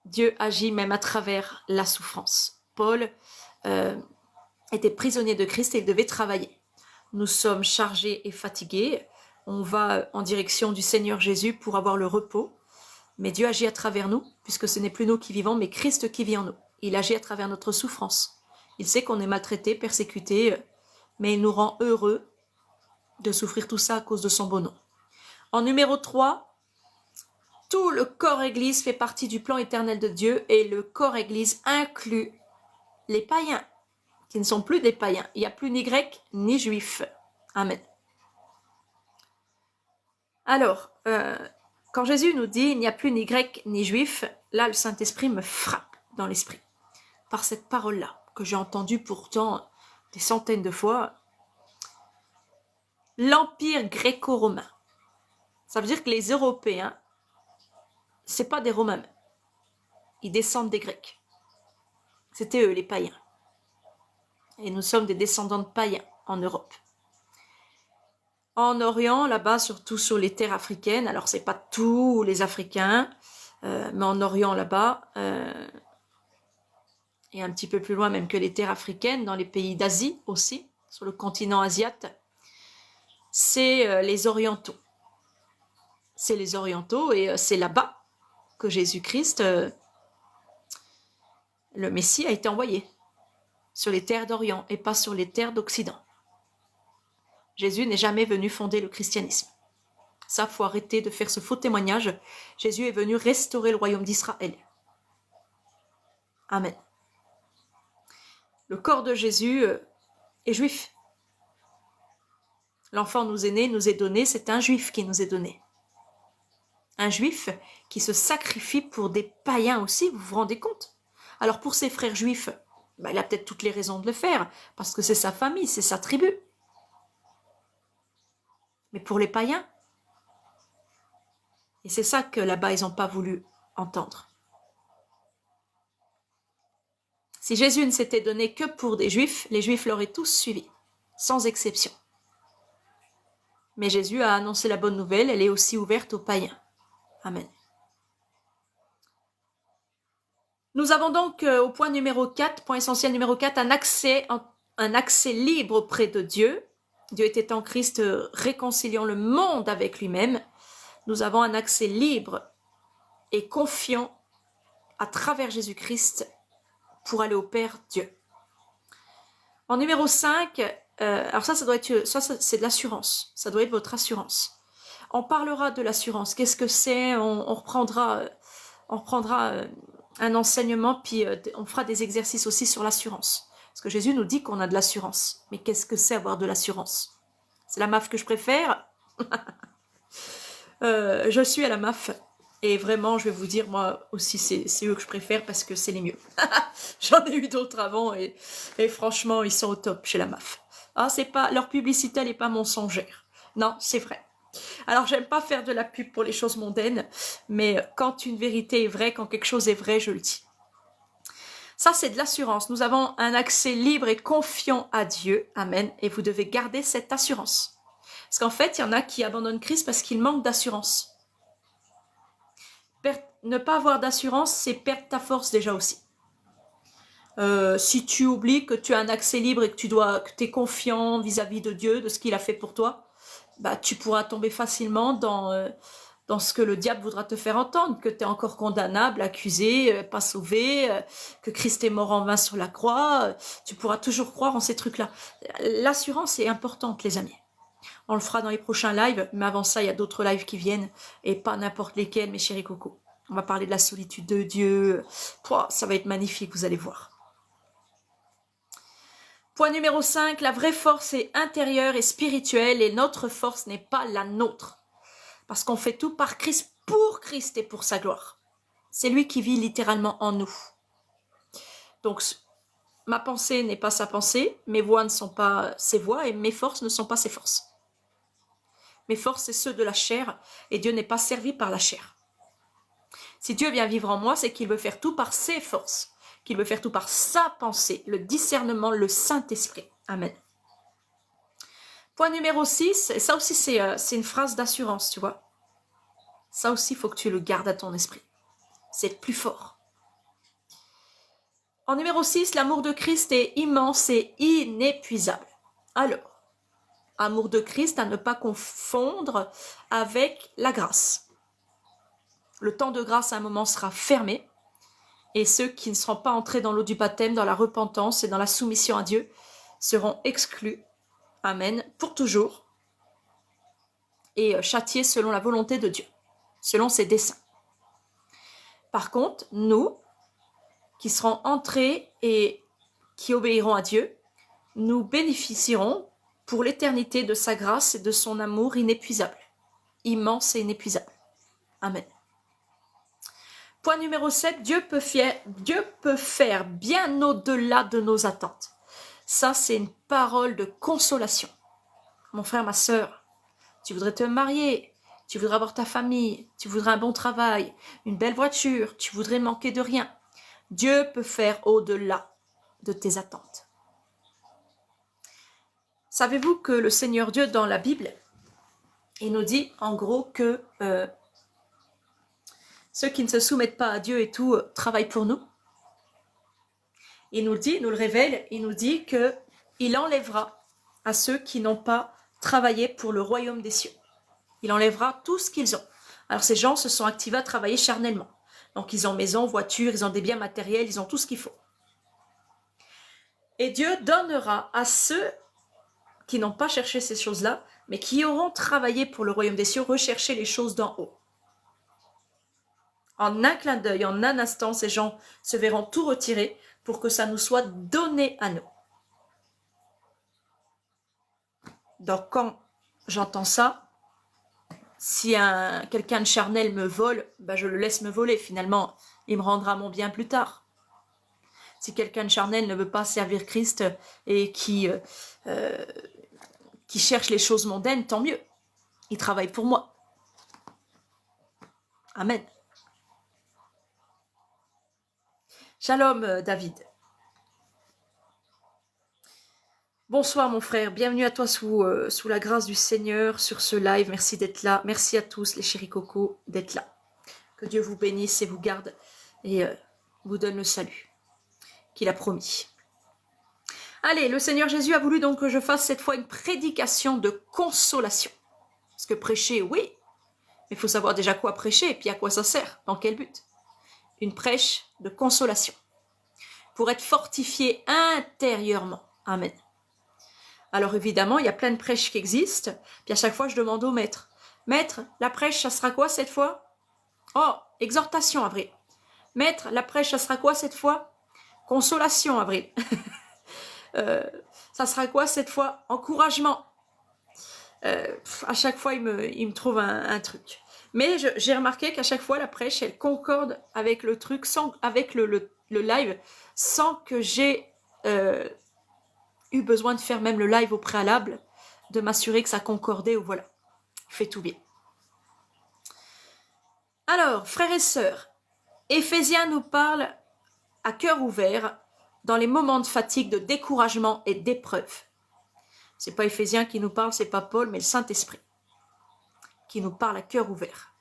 Dieu agit même à travers la souffrance. Paul était prisonnier de Christ et il devait travailler. Nous sommes chargés et fatigués. On va en direction du Seigneur Jésus pour avoir le repos. Mais Dieu agit à travers nous, puisque ce n'est plus nous qui vivons, mais Christ qui vit en nous. Il agit à travers notre souffrance. Il sait qu'on est maltraité, persécuté, mais il nous rend heureux de souffrir tout ça à cause de son beau nom. En numéro 3, tout le corps Église fait partie du plan éternel de Dieu et le corps Église inclut les païens, qui ne sont plus des païens. Il n'y a plus ni grec ni juif. Amen. Alors, quand Jésus nous dit « il n'y a plus ni grec ni juif », là le Saint-Esprit me frappe dans l'esprit. Par cette parole-là, que j'ai entendue pourtant des centaines de fois, l'Empire gréco-romain. Ça veut dire que les Européens, c'est pas des Romains. Ils descendent des Grecs. C'était eux, les païens. Et nous sommes des descendants de païens en Europe. En Orient, là-bas, surtout sur les terres africaines, alors c'est pas tous les Africains, mais en Orient, là-bas, et un petit peu plus loin même que les terres africaines, dans les pays d'Asie aussi, sur le continent asiatique, c'est les orientaux. C'est les orientaux et c'est là-bas que Jésus-Christ, le Messie, a été envoyé. Sur les terres d'Orient et pas sur les terres d'Occident. Jésus n'est jamais venu fonder le christianisme. Ça, faut arrêter de faire ce faux témoignage. Jésus est venu restaurer le royaume d'Israël. Amen. Le corps de Jésus est juif. L'enfant nous est né, nous est donné, c'est un juif qui nous est donné. Un juif qui se sacrifie pour des païens aussi, vous vous rendez compte? Alors pour ses frères juifs, il a peut-être toutes les raisons de le faire, parce que c'est sa famille, c'est sa tribu. Mais pour les païens, et c'est ça que là-bas ils n'ont pas voulu entendre. Si Jésus ne s'était donné que pour des juifs, les juifs l'auraient tous suivi, sans exception. Mais Jésus a annoncé la bonne nouvelle, elle est aussi ouverte aux païens. Amen. Nous avons donc au point numéro 4, point essentiel numéro 4, un accès libre auprès de Dieu. Dieu était en Christ réconciliant le monde avec lui-même. Nous avons un accès libre et confiant à travers Jésus-Christ pour aller au Père Dieu. En numéro 5, alors ça doit être, ça c'est de l'assurance. Ça doit être votre assurance. On parlera de l'assurance. Qu'est-ce que c'est? On reprendra un enseignement, puis on fera des exercices aussi sur l'assurance. Parce que Jésus nous dit qu'on a de l'assurance. Mais qu'est-ce que c'est avoir de l'assurance? C'est la MAF que je préfère. Je suis à la MAF. Et vraiment, je vais vous dire, moi aussi, c'est eux que je préfère parce que c'est les mieux. J'en ai eu d'autres avant et franchement, ils sont au top chez la MAF. Ah, c'est pas, leur publicité, elle n'est pas mensongère. Non, c'est vrai. Alors, j'aime pas faire de la pub pour les choses mondaines, mais quand une vérité est vraie, quand quelque chose est vrai, je le dis. Ça, c'est de l'assurance. Nous avons un accès libre et confiant à Dieu. Amen. Et vous devez garder cette assurance. Parce qu'en fait, il y en a qui abandonnent Christ parce qu'ils manquent d'assurance. Ne pas avoir d'assurance, c'est perdre ta force déjà aussi. Si tu oublies que tu as un accès libre et que tu es confiant vis-à-vis de Dieu, de ce qu'il a fait pour toi, bah, tu pourras tomber facilement dans ce que le diable voudra te faire entendre, que tu es encore condamnable, accusé, pas sauvé, que Christ est mort en vain sur la croix. Tu pourras toujours croire en ces trucs-là. L'assurance est importante, les amis. On le fera dans les prochains lives, mais avant ça, il y a d'autres lives qui viennent, et pas n'importe lesquels, mes chéris cocos. On va parler de la solitude de Dieu. Ça va être magnifique, vous allez voir. Point numéro 5, la vraie force est intérieure et spirituelle, et notre force n'est pas la nôtre. Parce qu'on fait tout par Christ, pour Christ et pour sa gloire. C'est lui qui vit littéralement en nous. Donc, ma pensée n'est pas sa pensée, mes voix ne sont pas ses voix, et mes forces ne sont pas ses forces. Mes forces, c'est ceux de la chair, et Dieu n'est pas servi par la chair. Si Dieu vient vivre en moi, c'est qu'il veut faire tout par ses forces, qu'il veut faire tout par sa pensée, le discernement, le Saint-Esprit. Amen. Point numéro 6, et ça aussi c'est une phrase d'assurance, tu vois. Ça aussi, il faut que tu le gardes à ton esprit. C'est le plus fort. En numéro 6, l'amour de Christ est immense et inépuisable. Alors, amour de Christ à ne pas confondre avec la grâce. Le temps de grâce à un moment sera fermé, et ceux qui ne seront pas entrés dans l'eau du baptême, dans la repentance et dans la soumission à Dieu, seront exclus, amen, pour toujours, et châtiés selon la volonté de Dieu, selon ses desseins. Par contre, nous, qui serons entrés et qui obéirons à Dieu, nous bénéficierons pour l'éternité de sa grâce et de son amour inépuisable, immense et inépuisable. Amen. Point numéro 7, Dieu peut faire bien au-delà de nos attentes. Ça, c'est une parole de consolation. Mon frère, ma sœur, tu voudrais te marier, tu voudrais avoir ta famille, tu voudrais un bon travail, une belle voiture, tu voudrais manquer de rien. Dieu peut faire au-delà de tes attentes. Savez-vous que le Seigneur Dieu, dans la Bible, il nous dit en gros que ceux qui ne se soumettent pas à Dieu et tout travaillent pour nous. Il nous le dit, il nous le révèle, il nous dit qu'il enlèvera à ceux qui n'ont pas travaillé pour le royaume des cieux. Il enlèvera tout ce qu'ils ont. Alors ces gens se sont activés à travailler charnellement. Donc ils ont maison, voiture, ils ont des biens matériels, ils ont tout ce qu'il faut. Et Dieu donnera à ceux qui n'ont pas cherché ces choses-là, mais qui auront travaillé pour le royaume des cieux, recherché les choses d'en haut. En un clin d'œil, en un instant, ces gens se verront tout retirer pour que ça nous soit donné à nous. Donc quand j'entends ça, si quelqu'un de charnel me vole, ben je le laisse me voler. Finalement, il me rendra mon bien plus tard. Si quelqu'un de charnel ne veut pas servir Christ et qui cherche les choses mondaines, tant mieux. Il travaille pour moi. Amen. Shalom, David. Bonsoir mon frère, bienvenue à toi sous la grâce du Seigneur sur ce live. Merci d'être là. Merci à tous les chéris cocos d'être là. Que Dieu vous bénisse et vous garde et vous donne le salut qu'il a promis. Allez, le Seigneur Jésus a voulu donc que je fasse cette fois une prédication de consolation. Parce que prêcher, oui, mais il faut savoir déjà quoi prêcher et puis à quoi ça sert, dans quel but. Une prêche de consolation pour être fortifié intérieurement. Amen. Alors évidemment, il y a plein de prêches qui existent, puis à chaque fois, je demande au maître. Maître, la prêche, ça sera quoi cette fois? Oh, exhortation, Avril. Maître, la prêche, ça sera quoi cette fois? Consolation, Avril. Ça sera quoi cette fois? Encouragement. À chaque fois, il me trouve un truc. Mais j'ai remarqué qu'à chaque fois, la prêche, elle concorde avec le truc, avec le live, sans que j'ai eu besoin de faire même le live au préalable, de m'assurer que ça concordait ou voilà, fait tout bien. Alors, frères et sœurs, Éphésiens nous parle à cœur ouvert dans les moments de fatigue, de découragement et d'épreuve. C'est pas Éphésiens qui nous parle, c'est pas Paul, mais le Saint-Esprit qui nous parle à cœur ouvert.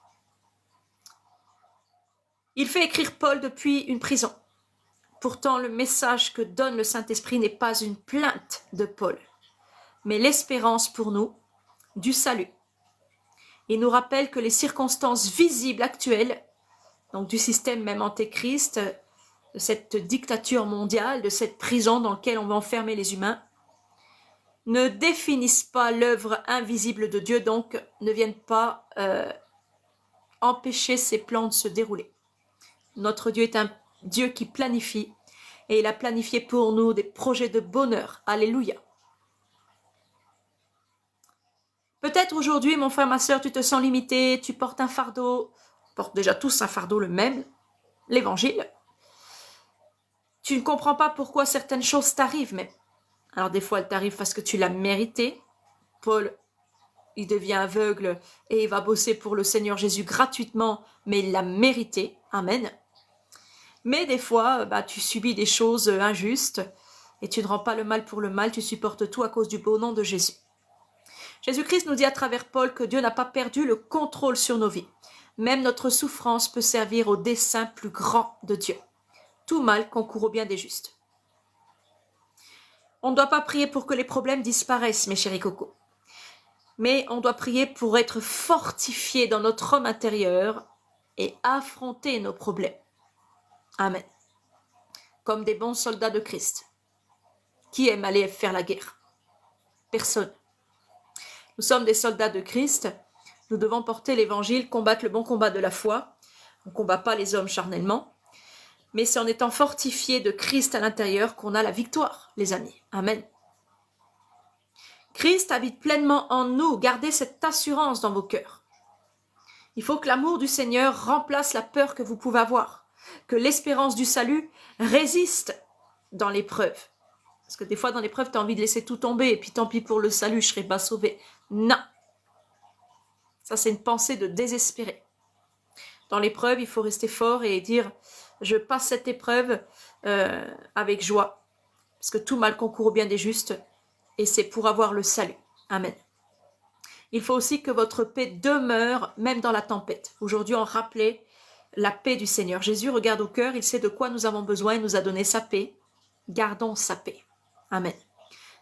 Il fait écrire Paul depuis une prison. Pourtant, le message que donne le Saint-Esprit n'est pas une plainte de Paul, mais l'espérance pour nous du salut. Il nous rappelle que les circonstances visibles actuelles, donc du système même antéchrist, de cette dictature mondiale, de cette prison dans laquelle on va enfermer les humains, ne définissent pas l'œuvre invisible de Dieu, donc ne viennent pas empêcher ses plans de se dérouler. Notre Dieu est un Dieu qui planifie, et il a planifié pour nous des projets de bonheur. Alléluia. Peut-être aujourd'hui, mon frère, ma soeur, tu te sens limité, tu portes un fardeau, on porte déjà tous un fardeau le même, l'évangile. Tu ne comprends pas pourquoi certaines choses t'arrivent, mais alors des fois elles t'arrivent parce que tu l'as mérité. Paul, il devient aveugle et il va bosser pour le Seigneur Jésus gratuitement, mais il l'a mérité. Amen. Mais des fois, tu subis des choses injustes et tu ne rends pas le mal pour le mal, tu supportes tout à cause du beau nom de Jésus. Jésus-Christ nous dit à travers Paul que Dieu n'a pas perdu le contrôle sur nos vies. Même notre souffrance peut servir au dessein plus grand de Dieu. Tout mal concourt au bien des justes. On ne doit pas prier pour que les problèmes disparaissent, mes chéris cocos. Mais on doit prier pour être fortifié dans notre homme intérieur et affronter nos problèmes. Amen. Comme des bons soldats de Christ. Qui aime aller faire la guerre? Personne. Nous sommes des soldats de Christ. Nous devons porter l'évangile, combattre le bon combat de la foi. On ne combat pas les hommes charnellement. Mais c'est en étant fortifié de Christ à l'intérieur qu'on a la victoire, les amis. Amen. Christ habite pleinement en nous. Gardez cette assurance dans vos cœurs. Il faut que l'amour du Seigneur remplace la peur que vous pouvez avoir. Que l'espérance du salut résiste dans l'épreuve. Parce que des fois, dans l'épreuve, tu as envie de laisser tout tomber. Et puis, tant pis pour le salut, je serai pas sauvé. Non. Ça, c'est une pensée de désespéré. Dans l'épreuve, il faut rester fort et dire, je passe cette épreuve avec joie. Parce que tout mal concourt au bien des justes. Et c'est pour avoir le salut. Amen. Il faut aussi que votre paix demeure même dans la tempête. Aujourd'hui, on rappelait la paix du Seigneur. Jésus regarde au cœur, il sait de quoi nous avons besoin, il nous a donné sa paix. Gardons sa paix. Amen.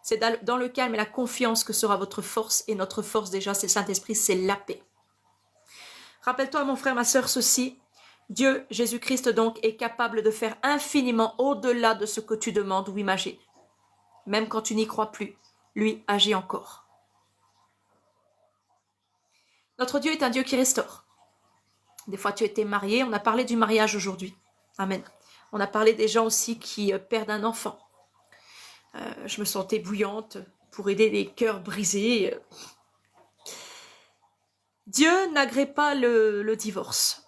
C'est dans le calme et la confiance que sera votre force, et notre force déjà, c'est le Saint-Esprit, c'est la paix. Rappelle-toi, mon frère, ma sœur, ceci, Dieu, Jésus-Christ donc, est capable de faire infiniment au-delà de ce que tu demandes ou imagines. Même quand tu n'y crois plus, lui agit encore. Notre Dieu est un Dieu qui restaure. Des fois, tu étais marié, on a parlé du mariage aujourd'hui. Amen. On a parlé des gens aussi qui perdent un enfant. Je me sentais bouillante pour aider les cœurs brisés. Dieu n'agrée pas le divorce.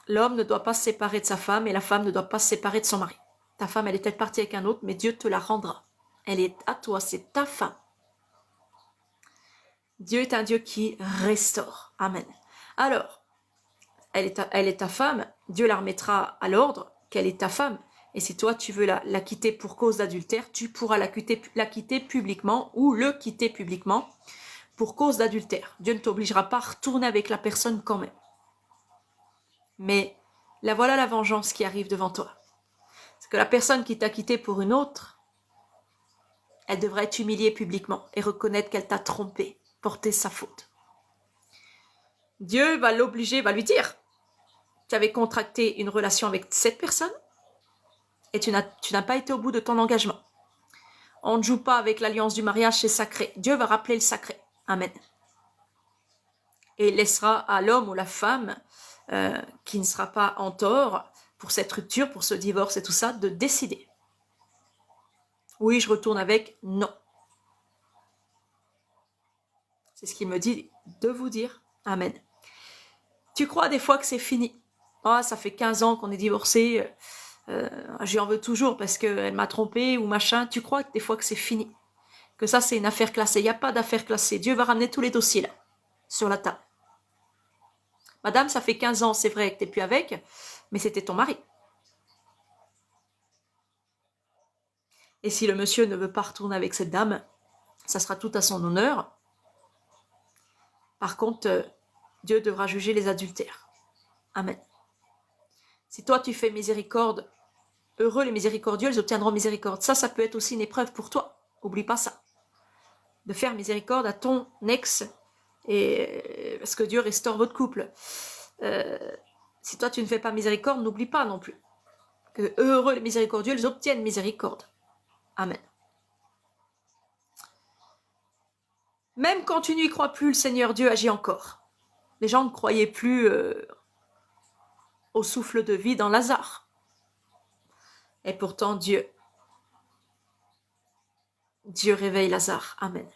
L'homme ne doit pas se séparer de sa femme et la femme ne doit pas se séparer de son mari. Ta femme, elle est peut-être partie avec un autre, mais Dieu te la rendra. Elle est à toi, c'est ta femme. Dieu est un Dieu qui restaure. Amen. Alors, elle est ta femme, Dieu la remettra à l'ordre qu'elle est ta femme. Et si toi, tu veux la quitter pour cause d'adultère, tu pourras la quitter publiquement ou le quitter publiquement pour cause d'adultère. Dieu ne t'obligera pas à retourner avec la personne quand même. Mais là, voilà la vengeance qui arrive devant toi. C'est que la personne qui t'a quitté pour une autre, elle devrait être humiliée publiquement et reconnaître qu'elle t'a trompé, porter sa faute. Dieu va l'obliger, va lui dire, tu avais contracté une relation avec cette personne et tu n'as pas été au bout de ton engagement. On ne joue pas avec l'alliance du mariage, c'est sacré. Dieu va rappeler le sacré. Amen. Et il laissera à l'homme ou la femme qui ne sera pas en tort pour cette rupture, pour ce divorce et tout ça, de décider. Oui, je retourne avec, non. C'est ce qu'il me dit de vous dire. Amen. Tu crois des fois que c'est fini. Ah, ça fait 15 ans qu'on est divorcés. je lui en veux toujours parce qu'elle m'a trompé ou machin. Tu crois que des fois que c'est fini, que ça c'est une affaire classée. Il n'y a pas d'affaire classée. Dieu va ramener tous les dossiers là, sur la table. Madame, ça fait 15 ans, c'est vrai que tu n'es plus avec, mais c'était ton mari. Et si le monsieur ne veut pas retourner avec cette dame, ça sera tout à son honneur. Par contre, Dieu devra juger les adultères. Amen. Si toi tu fais miséricorde, heureux les miséricordieux, ils obtiendront miséricorde. Ça peut être aussi une épreuve pour toi. Oublie pas ça. De faire miséricorde à ton ex, et parce que Dieu restaure votre couple. Si toi tu ne fais pas miséricorde, n'oublie pas non plus que heureux les miséricordieux, ils obtiennent miséricorde. Amen. Même quand tu n'y crois plus, le Seigneur Dieu agit encore. Les gens ne croyaient plus au souffle de vie dans Lazare. Et pourtant Dieu réveille Lazare. Amen.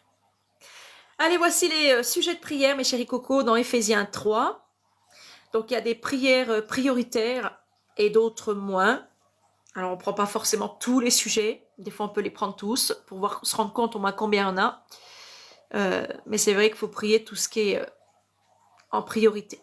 Allez, voici les sujets de prière, mes chéris cocos, dans Éphésiens 3. Donc il y a des prières prioritaires et d'autres moins. Alors on ne prend pas forcément tous les sujets. Des fois on peut les prendre tous pour se rendre compte au moins combien il y en a. Mais c'est vrai qu'il faut prier tout ce qui est en priorité.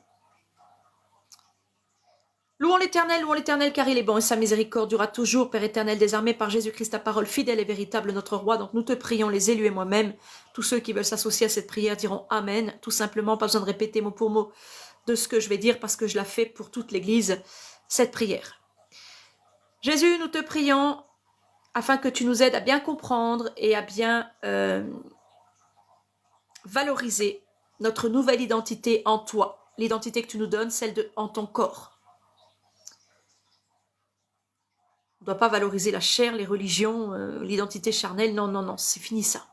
Louons l'Éternel, car il est bon et sa miséricorde durera toujours, Père éternel des armées, par Jésus-Christ, ta parole fidèle et véritable, notre roi. Donc nous te prions, les élus et moi-même. Tous ceux qui veulent s'associer à cette prière diront Amen. Tout simplement, pas besoin de répéter mot pour mot de ce que je vais dire, parce que je la fais pour toute l'Église, cette prière. Jésus, nous te prions afin que tu nous aides à bien comprendre et à bien valoriser notre nouvelle identité en toi, l'identité que tu nous donnes, celle en ton corps. On ne doit pas valoriser la chair, les religions, l'identité charnelle, non, c'est fini ça.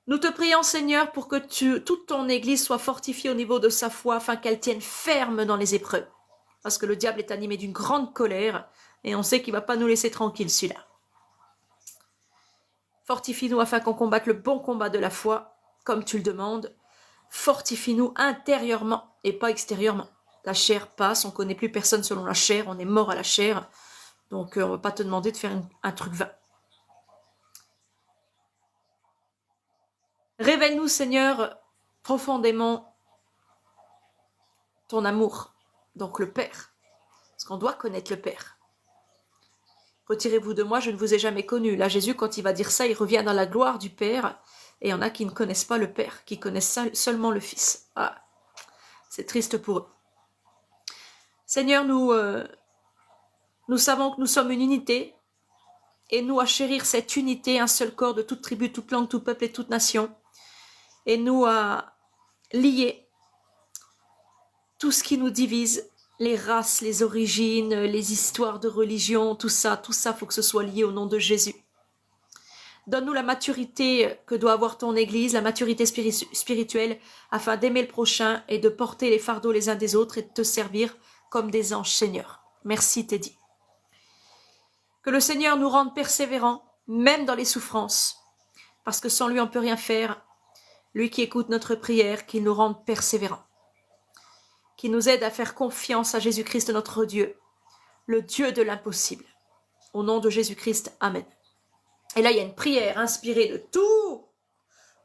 Nous te prions, Seigneur, pour que toute ton Église soit fortifiée au niveau de sa foi, afin qu'elle tienne ferme dans les épreuves. Parce que le diable est animé d'une grande colère, et on sait qu'il ne va pas nous laisser tranquilles, celui-là. Fortifie-nous afin qu'on combatte le bon combat de la foi, comme tu le demandes. Fortifie-nous intérieurement et pas extérieurement. La chair passe, on ne connaît plus personne selon la chair, on est mort à la chair. Donc on ne va pas te demander de faire un truc vain. Révèle-nous, Seigneur, profondément ton amour, donc le Père. Parce qu'on doit connaître le Père. Retirez-vous de moi, je ne vous ai jamais connu. Là, Jésus, quand il va dire ça, il revient dans la gloire du Père. Et il y en a qui ne connaissent pas le Père, qui connaissent seulement le Fils. Ah, c'est triste pour eux. Seigneur, nous savons que nous sommes une unité. Et nous à chérir cette unité, un seul corps de toute tribu, toute langue, tout peuple et toute nation. Et nous à lier tout ce qui nous divise, les races, les origines, les histoires de religion, tout ça, faut que ce soit lié au nom de Jésus. Donne-nous la maturité que doit avoir ton Église, la maturité spirituelle, afin d'aimer le prochain et de porter les fardeaux les uns des autres et de te servir comme des anges, Seigneur. Merci, Teddy. Que le Seigneur nous rende persévérants, même dans les souffrances, parce que sans lui, on ne peut rien faire. Lui qui écoute notre prière, qu'il nous rende persévérants, qui nous aide à faire confiance à Jésus-Christ, notre Dieu, le Dieu de l'impossible. Au nom de Jésus-Christ, Amen. Et là, il y a une prière inspirée de tout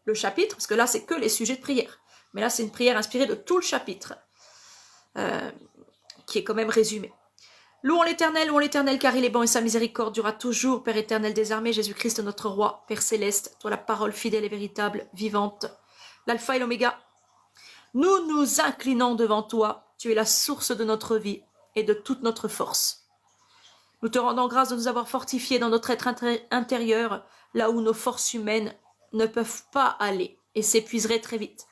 le chapitre, parce que là, c'est que les sujets de prière. Mais là, c'est une prière inspirée de tout le chapitre, qui est quand même résumé. Louons l'Éternel, car il est bon et sa miséricorde durera toujours, Père éternel des armées, Jésus-Christ, notre roi, Père céleste, toi la parole fidèle et véritable, vivante, l'alpha et l'oméga. Nous nous inclinons devant toi, tu es la source de notre vie et de toute notre force. Nous te rendons grâce de nous avoir fortifiés dans notre être intérieur, là où nos forces humaines ne peuvent pas aller et s'épuiseraient très vite.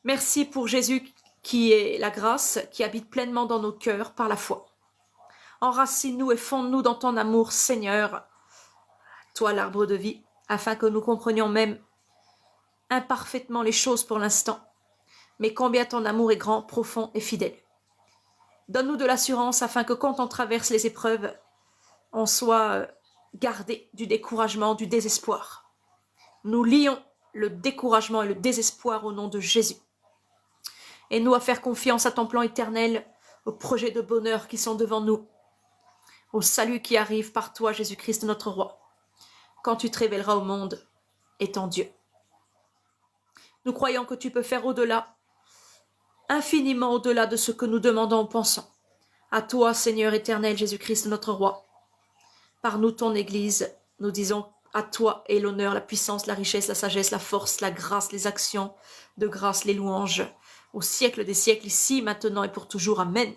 Merci pour Jésus qui est la grâce, qui habite pleinement dans nos cœurs par la foi. Enracine-nous et fonde-nous dans ton amour, Seigneur, toi l'arbre de vie, afin que nous comprenions même imparfaitement les choses pour l'instant, mais combien ton amour est grand, profond et fidèle. Donne-nous de l'assurance afin que quand on traverse les épreuves, on soit gardé du découragement, du désespoir. Nous lions le découragement et le désespoir au nom de Jésus. Et nous à faire confiance à ton plan éternel, aux projets de bonheur qui sont devant nous, au salut qui arrive par toi, Jésus-Christ, notre roi, quand tu te révéleras au monde étant Dieu. Nous croyons que tu peux faire au-delà, infiniment au-delà de ce que nous demandons ou pensons. À toi, Seigneur éternel, Jésus-Christ, notre roi, par nous, ton Église, nous disons à toi est l'honneur, la puissance, la richesse, la sagesse, la force, la grâce, les actions de grâce, les louanges, au siècle des siècles, ici, maintenant et pour toujours. Amen.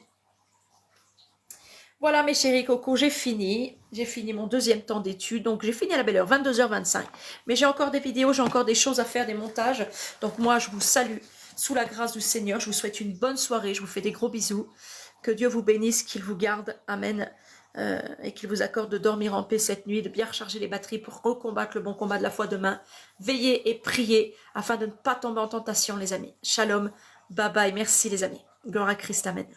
Voilà mes chéris cocos, j'ai fini mon deuxième temps d'études, donc j'ai fini à la belle heure, 22h25. Mais j'ai encore des vidéos, j'ai encore des choses à faire, des montages. Donc moi, je vous salue sous la grâce du Seigneur. Je vous souhaite une bonne soirée, je vous fais des gros bisous. Que Dieu vous bénisse, qu'il vous garde. Amen. Et qu'il vous accorde de dormir en paix cette nuit, de bien recharger les batteries pour recombattre le bon combat de la foi demain. Veillez et priez afin de ne pas tomber en tentation, les amis. Shalom, bye bye, merci les amis. Gloire à Christ, amen.